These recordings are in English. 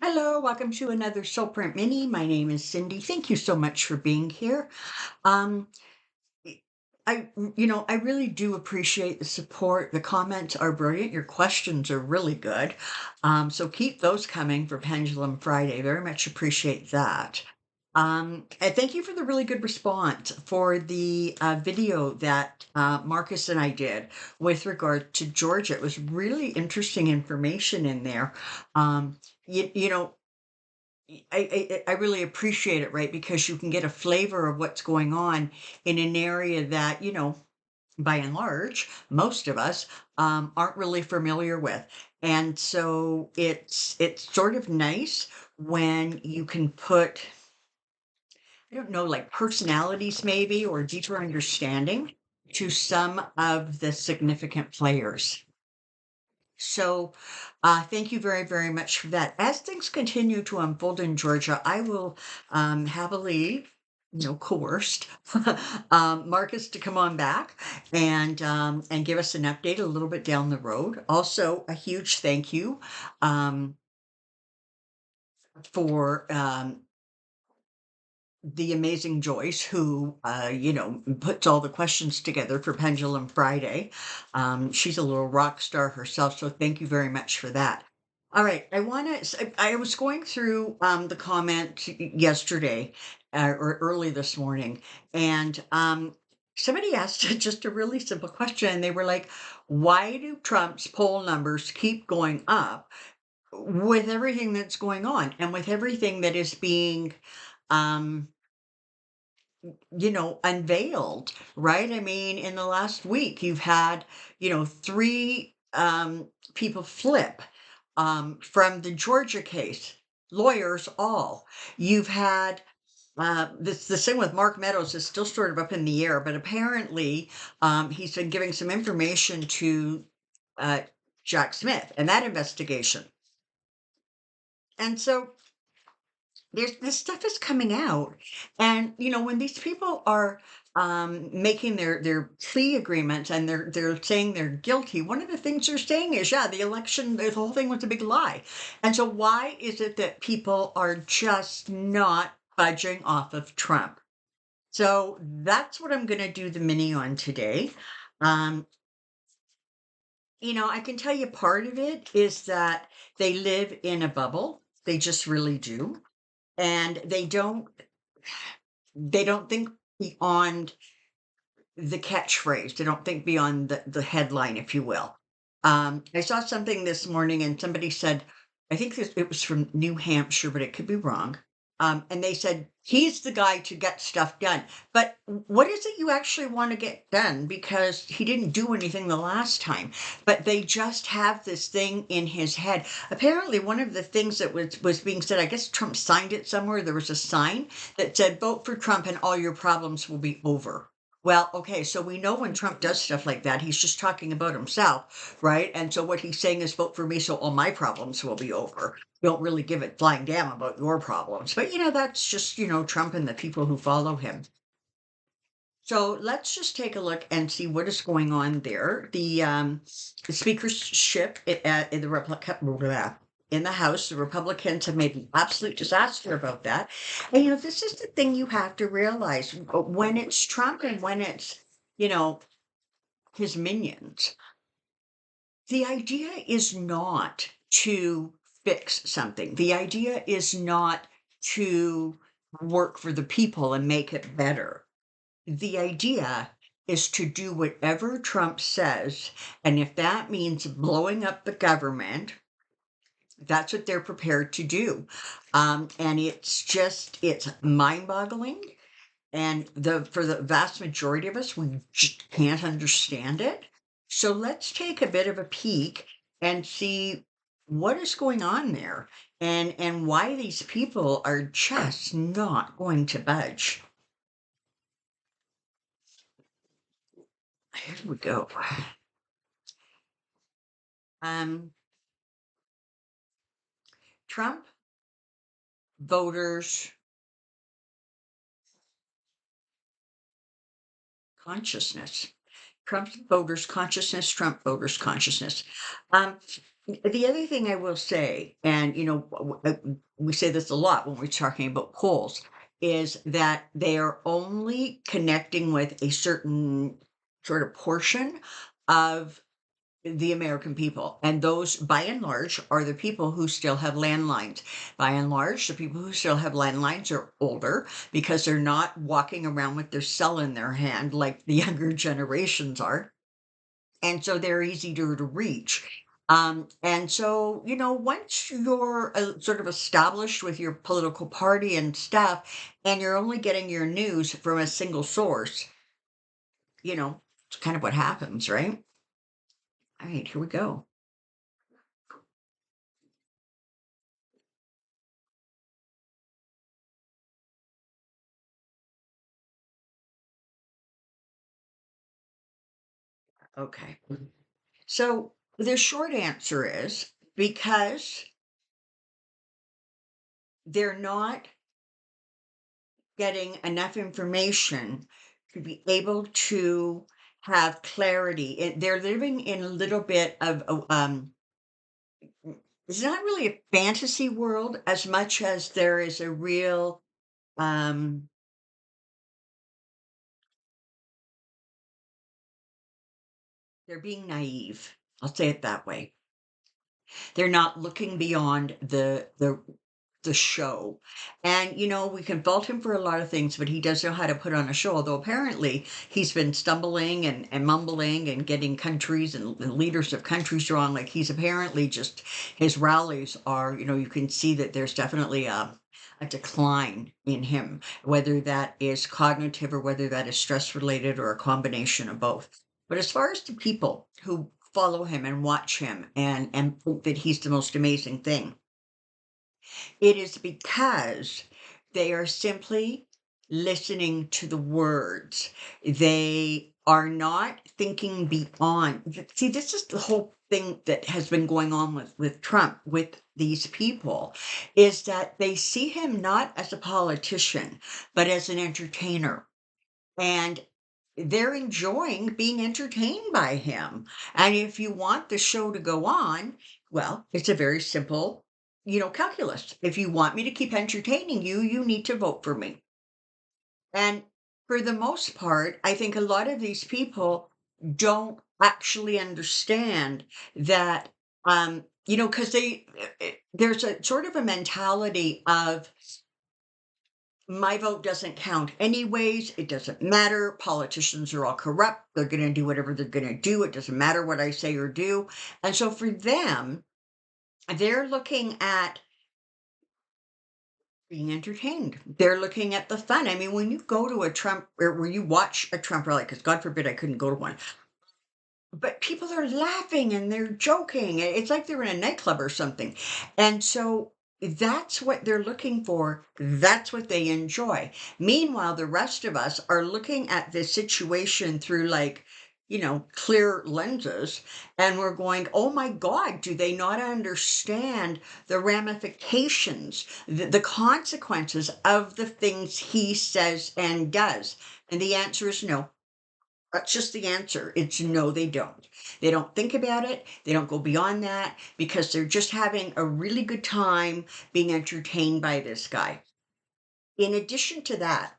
Hello, welcome to another Soulprint Mini. My name is Cindy. Thank you so much for being here. Um, I really do appreciate the support. The comments are brilliant. Your questions are really good. So keep those coming for Pendulum Friday. Very much appreciate that. And thank you for the really good response for the video that Marcus and I did with regard to Georgia. It was really interesting information in there. You know, I really appreciate it, right? Because you can get a flavor of what's going on in an area that, by and large, most of us aren't really familiar with. And so it's sort of nice when you can put, I don't know, like personalities maybe or deeper understanding to some of the significant players. So, thank you very, very much for that. As things continue to unfold in Georgia, I will happily, coerced Marcus to come on back and give us an update a little bit down the road. Also, a huge thank you um, for the amazing Joyce, who puts all the questions together for Pendulum Friday. She's a little rock star herself, so thank you very much for that. All right, I was going through the comment yesterday or early this morning, and somebody asked just a really simple question, and they were like, "Why do Trump's poll numbers keep going up with everything that's going on and with everything that is being?" Um, unveiled, right? I mean, in the last week, you've had, three people flip from the Georgia case, lawyers all. You've had the thing with Mark Meadows is still sort of up in the air, but apparently he's been giving some information to uh, Jack Smith and that investigation. And so there's this stuff is coming out, and when these people are making their plea agreements and they're saying they're guilty, one of the things they're saying is, yeah, the election, the whole thing was a big lie. And so why is it that people are just not budging off of Trump? So that's what I'm going to do the mini on today. um I can tell you part of it is that they live in a bubble. They just really do, and they don't think beyond the catchphrase. They don't think beyond the headline, if you will. I saw something this morning and somebody said, I think it was from New Hampshire, but it could be wrong. And they said, he's the guy to get stuff done. But what is it you actually want to get done? Because he didn't do anything the last time. But they just have this thing in his head. Apparently, one of the things that was being said, I guess Trump signed it somewhere. There was a sign that said, vote for Trump and all your problems will be over. Well, okay, so we know when Trump does stuff like that, he's just talking about himself, right? And so what he's saying is vote for me so all my problems will be over. Don't really give it flying damn about your problems. But that's just, Trump and the people who follow him. So let's just take a look and see what is going on there. The speakership in the in the House, the Republicans have made an absolute disaster about that. And this is the thing you have to realize when it's Trump and when it's you know his minions. The idea is not to fix something. The idea is not to work for the people and make it better. The idea is to do whatever Trump says, and if that means blowing up the government, that's what they're prepared to do. And it's mind-boggling. And for the vast majority of us, we just can't understand it. So let's take a bit of a peek and see what is going on there and why these people are just not going to budge. Here we go. Um, Trump voters consciousness. Trump voters consciousness. Trump voters consciousness. Um, The other thing I will say, and we say this a lot when we're talking about polls, is that they are only connecting with a certain sort of portion of the American people. And those, by and large, are the people who still have landlines. By and large, the people who still have landlines are older because they're not walking around with their cell in their hand like the younger generations are. And so they're easier to reach. And so, once you're sort of established with your political party and stuff, and you're only getting your news from a single source, it's kind of what happens, right? All right, here we go. Okay. So the short answer is because they're not getting enough information to be able to have clarity. They're living in a little bit of it's not really a fantasy world as much as there is a real um they're being naive. I'll say it that way. They're not looking beyond the show. And, we can fault him for a lot of things, but he does know how to put on a show. Although apparently he's been stumbling and mumbling and getting countries and leaders of countries wrong. Like he's apparently just, his rallies are, you can see that there's definitely a decline in him, whether that is cognitive or whether that is stress related or a combination of both. But as far as the people who follow him and watch him and think that he's the most amazing thing, it is because they are simply listening to the words. They are not thinking beyond. See, this is the whole thing that has been going on with Trump, with these people, is that they see him not as a politician, but as an entertainer. And they're enjoying being entertained by him. And if you want the show to go on, well, it's a very simple, calculus. If you want me to keep entertaining you, you need to vote for me. And for the most part, I think a lot of these people don't actually understand that, because there's a sort of a mentality of my vote doesn't count anyways. It doesn't matter. Politicians are all corrupt. They're going to do whatever they're going to do. It doesn't matter what I say or do. And so for them, they're looking at being entertained. They're looking at the fun. I mean, when you go to a Trump or when you watch a Trump rally, because God forbid I couldn't go to one, but people are laughing and they're joking. It's like they're in a nightclub or something. And so that's what they're looking for. That's what they enjoy. Meanwhile, the rest of us are looking at this situation through like, clear lenses. And we're going, oh my God, do they not understand the ramifications, the consequences of the things he says and does? And the answer is no. That's just the answer. It's no, they don't. They don't think about it. They don't go beyond that because they're just having a really good time being entertained by this guy. In addition to that,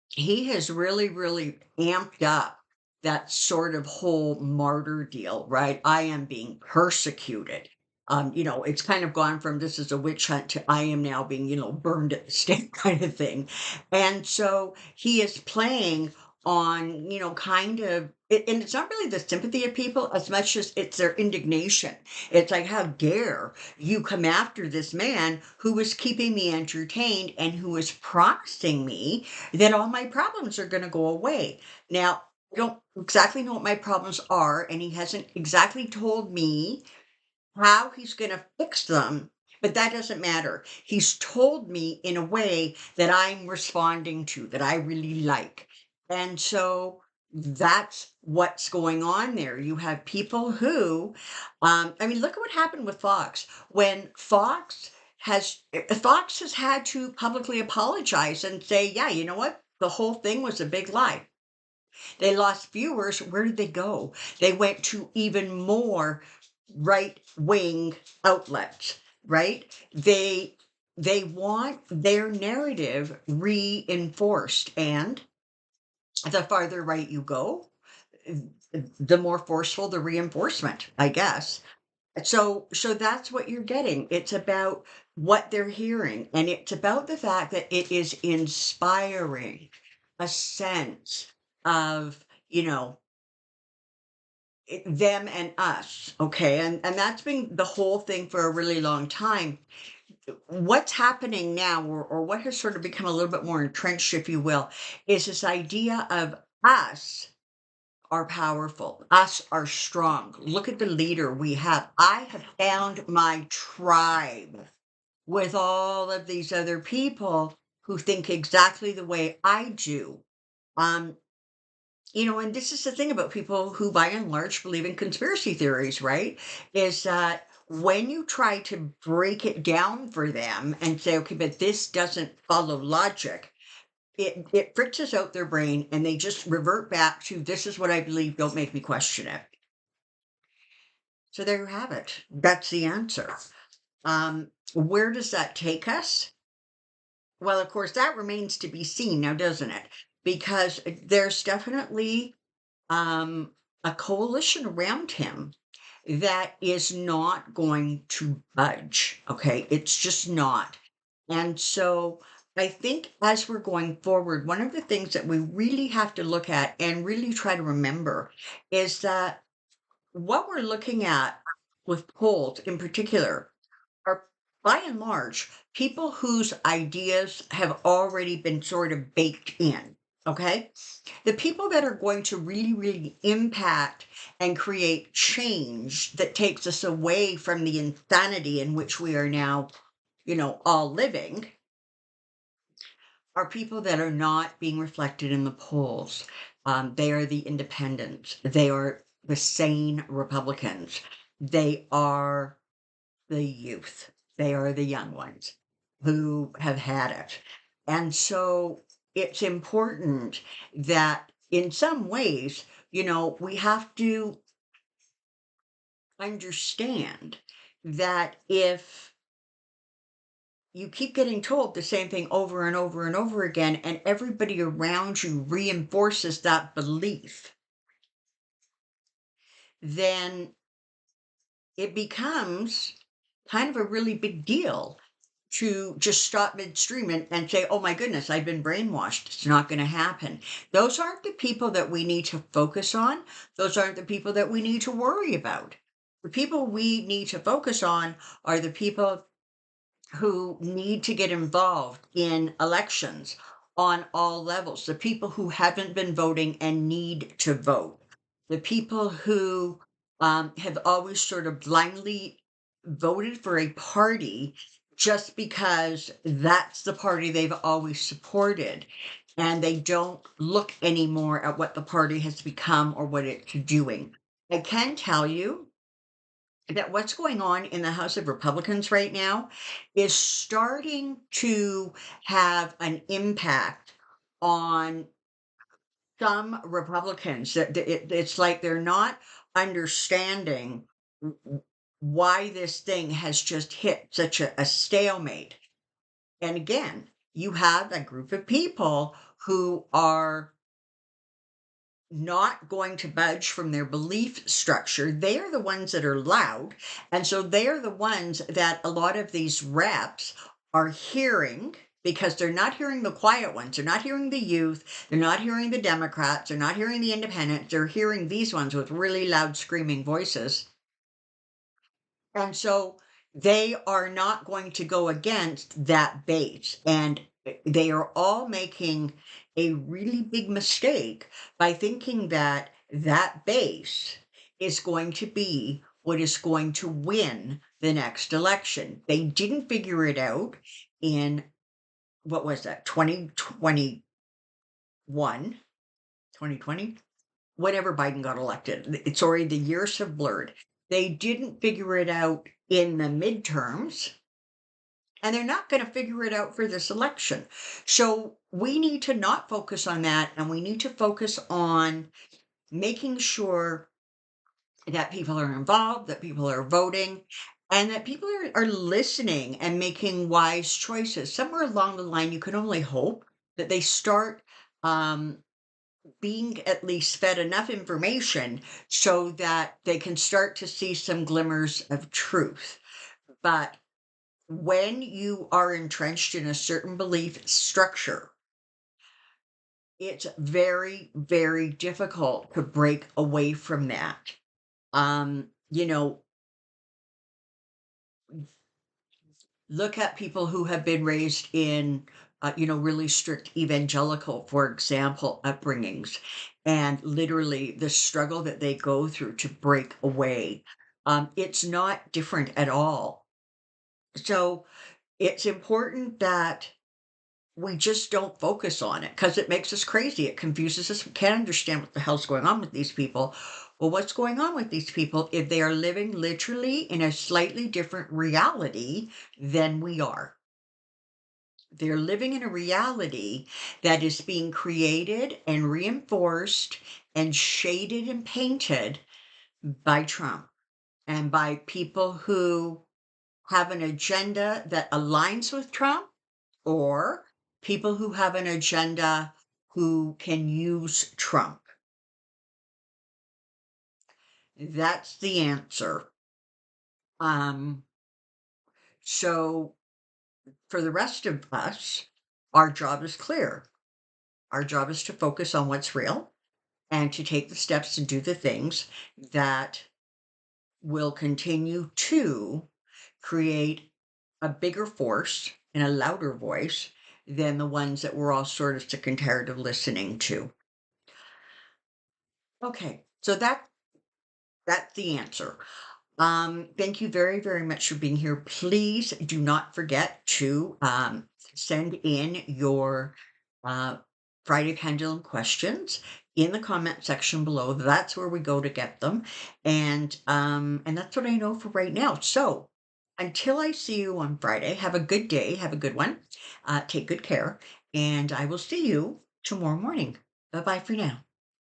he has really, really amped up that sort of whole martyr deal, right? I am being persecuted. It's kind of gone from this is a witch hunt to I am now being, burned at the stake kind of thing. And so he is playing on, kind of, and it's not really the sympathy of people as much as it's their indignation. It's like, how dare you come after this man who was keeping me entertained and who was promising me that all my problems are going to go away. Now, I don't exactly know what my problems are, and he hasn't exactly told me how he's going to fix them, but that doesn't matter. He's told me in a way that I'm responding to, that I really like. And so that's what's going on there. You have people who, I mean, look at what happened with Fox. When Fox has had to publicly apologize and say, yeah, you know what? The whole thing was a big lie. They lost viewers. Where did they go? They went to even more right wing outlets, right? They want their narrative reinforced, and the farther right you go, the more forceful the reinforcement, I guess. So that's what you're getting. It's about what they're hearing, and it's about the fact that it is inspiring a sense of, them and us, okay? And that's been the whole thing for a really long time. What's happening now, or what has sort of become a little bit more entrenched, if you will, is this idea of us are powerful. Us are strong. Look at the leader we have. I have found my tribe with all of these other people who think exactly the way I do. Um, and this is the thing about people who, by and large, believe in conspiracy theories, right? Is that when you try to break it down for them and say, okay, but this doesn't follow logic, it fritzes out their brain and they just revert back to this is what I believe, don't make me question it. So there you have it. That's the answer. Where does that take us? Well, of course, that remains to be seen now, doesn't it? Because there's definitely a coalition around him that is not going to budge. Okay. It's just not. And so I think as we're going forward, one of the things that we really have to look at and really try to remember is that what we're looking at with polls in particular are, by and large, people whose ideas have already been sort of baked in. Okay. The people that are going to really, really impact and create change that takes us away from the insanity in which we are now, all living, are people that are not being reflected in the polls. They are the independents. They are the sane Republicans. They are the youth. They are the young ones who have had it. And so it's important that in some ways, we have to understand that if you keep getting told the same thing over and over and over again, and everybody around you reinforces that belief, then it becomes kind of a really big deal to just stop midstream and say, oh my goodness, I've been brainwashed. It's not going to happen. Those aren't the people that we need to focus on. Those aren't the people that we need to worry about. The people we need to focus on are the people who need to get involved in elections on all levels, the people who haven't been voting and need to vote, the people who have always sort of blindly voted for a party just because that's the party they've always supported. And they don't look anymore at what the party has become or what it's doing. I can tell you that what's going on in the House of Republicans right now is starting to have an impact on some Republicans. It's like they're not understanding why this thing has just hit such a stalemate. And again, you have a group of people who are not going to budge from their belief structure. They are the ones that are loud. And so they are the ones that a lot of these reps are hearing because they're not hearing the quiet ones. They're not hearing the youth. They're not hearing the Democrats. They're not hearing the independents. They're hearing these ones with really loud screaming voices. And so they are not going to go against that base. And they are all making a really big mistake by thinking that that base is going to be what is going to win the next election. They didn't figure it out in, what was that, 2021, 2020? Whenever Biden got elected. Sorry, the years have blurred. They didn't figure it out in the midterms, and they're not going to figure it out for this election. So we need to not focus on that, and we need to focus on making sure that people are involved, that people are voting, and that people are listening and making wise choices. Somewhere along the line, you can only hope that they start um, being at least fed enough information so that they can start to see some glimmers of truth. But when you are entrenched in a certain belief structure, it's very, very difficult to break away from that. You know, look at people who have been raised in, really strict evangelical, for example, upbringings, and literally the struggle that they go through to break away. It's not different at all. So it's important that we just don't focus on it because it makes us crazy. It confuses us. We can't understand what the hell's going on with these people. Well, what's going on with these people if they are living literally in a slightly different reality than we are? They're living in a reality that is being created and reinforced and shaded and painted by Trump and by people who have an agenda that aligns with Trump or people who have an agenda who can use Trump. That's the answer. Um, so for the rest of us, our job is clear. Our job is to focus on what's real and to take the steps to do the things that will continue to create a bigger force and a louder voice than the ones that we're all sort of sick and tired of listening to. Okay, so that's the answer. Thank you very, very much for being here. Please do not forget to send in your uh, Friday Pendulum questions in the comment section below. That's where we go to get them, and that's what I know for right now. So until I see you on Friday, have a good day, have a good one, take good care, and I will see you tomorrow morning. Bye bye for now.